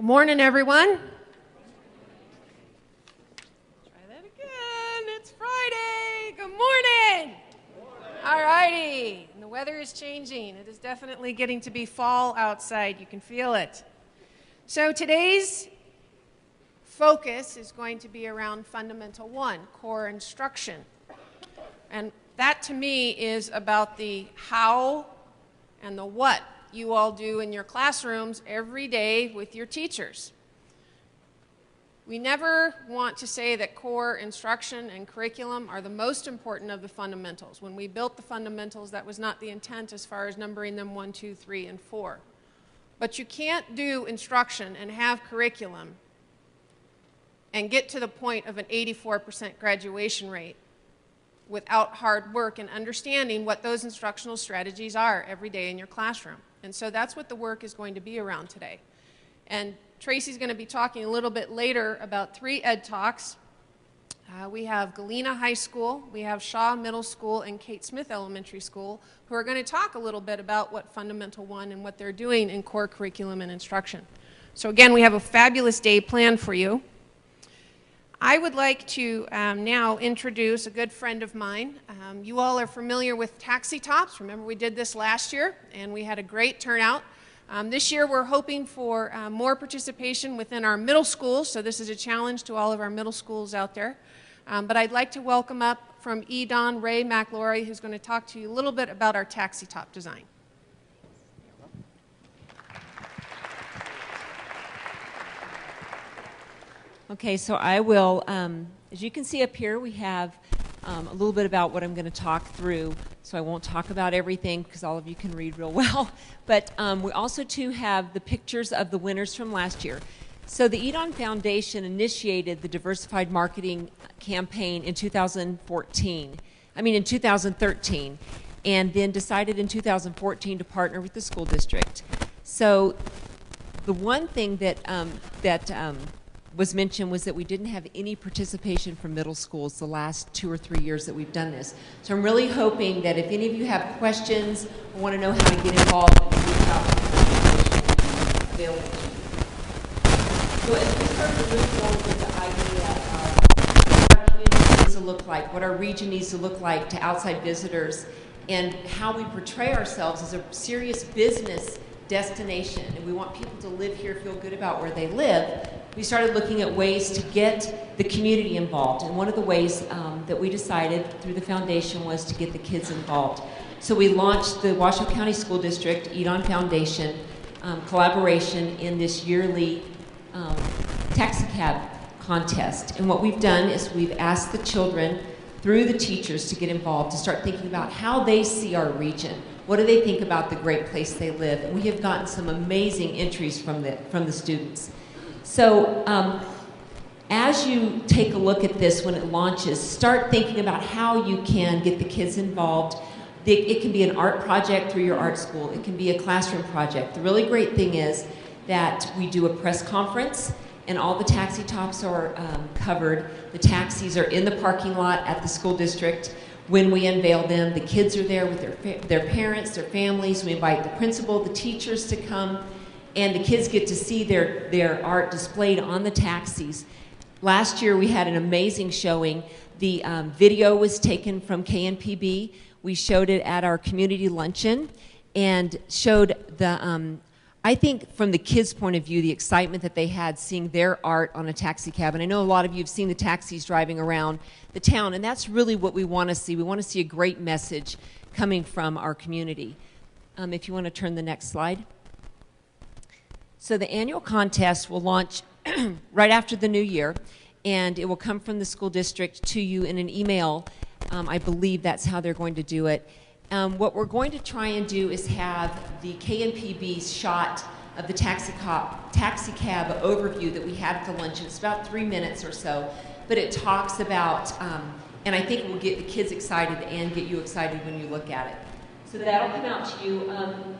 Good morning, everyone. Try that again. It's Friday. Good morning. All righty. And the weather is changing. It is definitely getting to be fall outside. You can feel it. So today's focus is going to be around Fundamental 1, core instruction. And that to me is about the how and the what you all do in your classrooms every day with your teachers. We never want to say that core instruction and curriculum are the most important of the fundamentals. When we built the fundamentals, that was not the intent as far as numbering them 1, 2, 3, and 4. But you can't do instruction and have curriculum and get to the point of an 84% graduation rate without hard work and understanding what those instructional strategies are every day in your classroom. And so that's what the work is going to be around today. And Tracy's going to be talking a little bit later about 3 ed talks. We have Galena High School, we have Shaw Middle School, and Kate Smith Elementary School, who are going to talk a little bit about what Fundamental 1 and what they're doing in core curriculum and instruction. So again, we have a fabulous day planned for you. I would like to now introduce a good friend of mine. You all are familiar with taxi tops. Remember, we did this last year, and we had a great turnout. This year, we're hoping for more participation within our middle schools, so this is a challenge to all of our middle schools out there. But I'd like to welcome up from EDON Ray McLaury, who's going to talk to you a little bit about our taxi top design. Okay, so I will, as you can see up here, we have a little bit about what I'm going to talk through. So I won't talk about everything because all of you can read real well. But we also, too, have the pictures of the winners from last year. So the EDON Foundation initiated the Diversified Marketing Campaign in 2013, and then decided in 2014 to partner with the school district. So the one thing that was mentioned was that we didn't have any participation from middle schools the last 2 or 3 years that we've done this. So I'm really hoping that if any of you have questions or want to know how to get involved, you can reach out to the available. So as we start to move forward with the idea of what our community needs to look like, what our region needs to look like to outside visitors, and how we portray ourselves as a serious business destination, and we want people to live here, feel good about where they live, we started looking at ways to get the community involved. And one of the ways that we decided through the foundation was to get the kids involved. So we launched the Washoe County School District EDON Foundation collaboration in this yearly taxi cab contest. And what we've done is we've asked the children through the teachers to get involved, to start thinking about how they see our region. What do they think about the great place they live? And we have gotten some amazing entries from the students. So as you take a look at this when it launches, start thinking about how you can get the kids involved. It can be an art project through your art school. It can be a classroom project. The really great thing is that we do a press conference, and all the taxi tops are covered. The taxis are in the parking lot at the school district. When we unveil them, the kids are there with their parents, their families. We invite the principal, the teachers to come, and the kids get to see their art displayed on the taxis. Last year we had an amazing showing. The video was taken from KNPB. We showed it at our community luncheon and showed the, I think from the kids' point of view, the excitement that they had seeing their art on a taxi cab. And I know a lot of you have seen the taxis driving around the town, and that's really what we want to see. We want to see a great message coming from our community. If you want to turn the next slide. So the annual contest will launch right after the new year, and it will come from the school district to you in an email. I believe that's how they're going to do it. What we're going to try and do is have the KNPB shot of the taxi cab overview that we had at the luncheon. It's about 3 minutes or so, but it talks about, and I think it will get the kids excited and get you excited when you look at it. So that'll come out to you.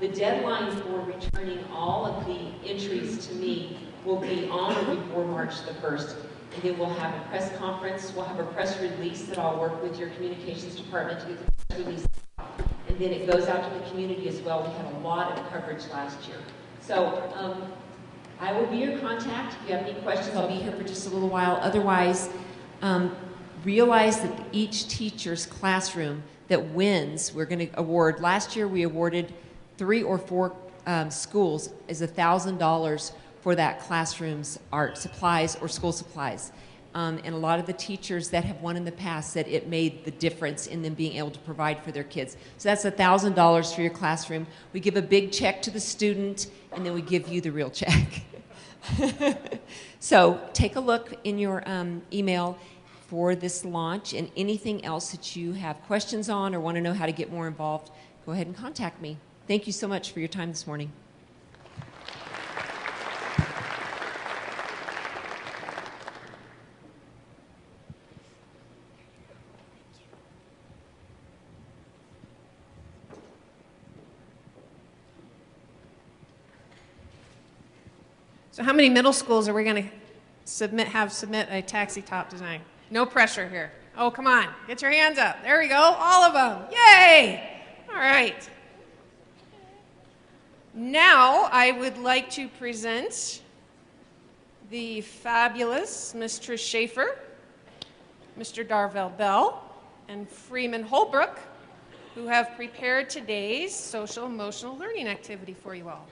The deadline for returning all of the entries to me will be on or before March the 1st. And then we'll have a press conference. We'll have a press release that I'll work with your communications department to get the press release out. And then it goes out to the community as well. We had a lot of coverage last year. So I will be your contact. If you have any questions, I'll be here for just a little while. Otherwise, realize that each teacher's classroom that wins, we're going to award. Last year, we awarded 3 or 4 schools is $1,000 for that classroom's art supplies or school supplies. And a lot of the teachers that have won in the past said it made the difference in them being able to provide for their kids. So that's $1,000 for your classroom. We give a big check to the student, and then we give you the real check. So take a look in your email for this launch, and anything else that you have questions on or want to know how to get more involved, go ahead and contact me. Thank you so much for your time this morning. So how many middle schools are we going to submit a taxi top design? No pressure here. Oh, come on. Get your hands up. There we go. All of them. Yay! All right. Now I would like to present the fabulous Ms. Trish Schaefer, Mr. Darvell Bell, and Freeman Holbrook, who have prepared today's social emotional learning activity for you all.